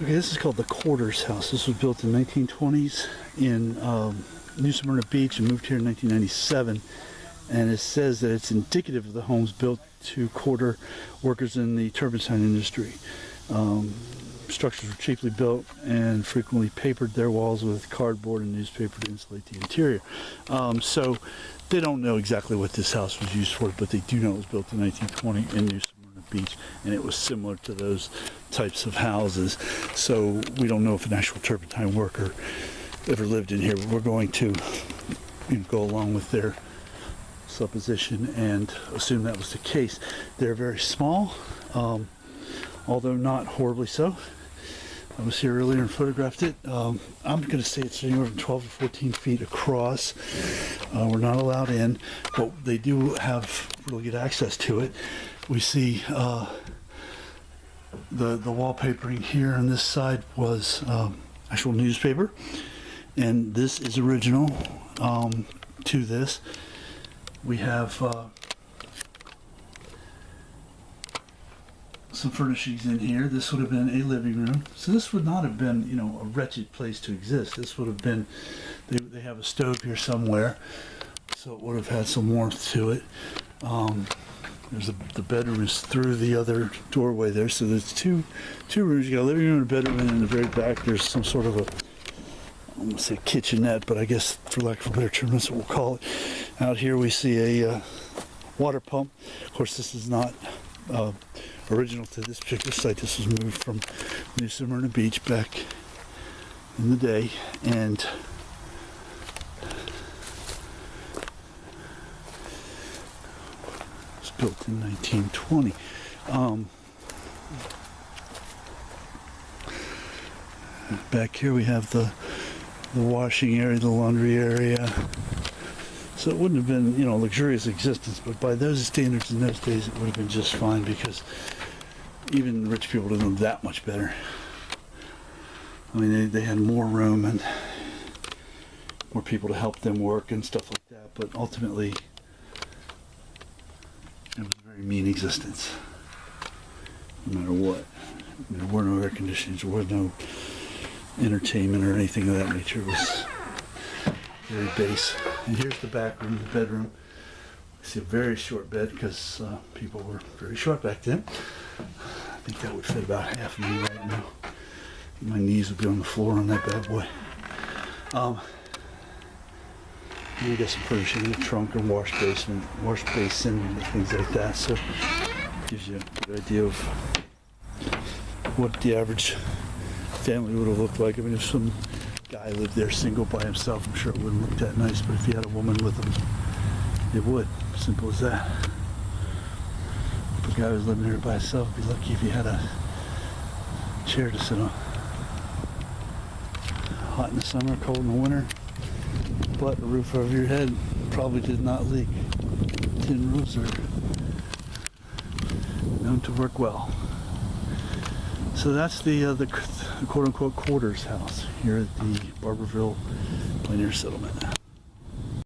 Okay, this is called the Quarters House. This was built in 1920s in New Smyrna Beach and moved here in 1997. And it says that it's indicative of the homes built to quarter workers in the turpentine industry. Structures were cheaply built and frequently papered their walls with cardboard and newspaper to insulate the interior. So they don't know exactly what this house was used for, but they do know it was built in 1920 in New Smyrna Beach, and it was similar to those types of houses. So we don't know if an actual turpentine worker ever lived in here, but we're going to go along with their supposition and assume that was the case. They're very small, although not horribly so. I was here earlier and photographed it. I'm going to say it's anywhere from 12 to 14 feet across. We're not allowed in, but they do have really good access to it. We see the wallpapering here on this side was actual newspaper, and this is original to this. We have some furnishings in here. This would have been a living room. So this would not have been, a wretched place to exist. This would have been, they have a stove here somewhere, so it would have had some warmth to it. The bedroom is through the other doorway there. So there's two rooms. You got a living room and a bedroom, and in the very back there's some sort of I'm going to say kitchenette, but I guess for lack of a better term, that's what we'll call it. Out here we see a water pump. Of course, this is not original to this particular site. This was moved from New Smyrna Beach back in the day, and it was built in 1920. Back here we have the washing area, the laundry area. So it wouldn't have been, a luxurious existence, but by those standards in those days, it would have been just fine, because even rich people didn't know that much better. I mean, they had more room and more people to help them work and stuff like that, but ultimately, it was a very mean existence, no matter what. There were no air conditionings, there was no entertainment or anything of that nature. It was very base. And here's the back room, the bedroom. I see a very short bed, because people were very short back then. I think that would fit about half of me right now. My knees would be on the floor on that bad boy. You got some furnishing in the trunk and wash basin and things like that. So it gives you a good idea of what the average family would have looked like. I mean, if some guy lived there single by himself, I'm sure it wouldn't look that nice, but if he had a woman with him, it would. Simple as that. If a guy was living here by himself, he'd be lucky if he had a chair to sit on. Hot in the summer, cold in the winter, but the roof over your head probably did not leak. Tin roofs are known to work well. So that's the quote-unquote quarters house here at the Barberville Pioneer Settlement.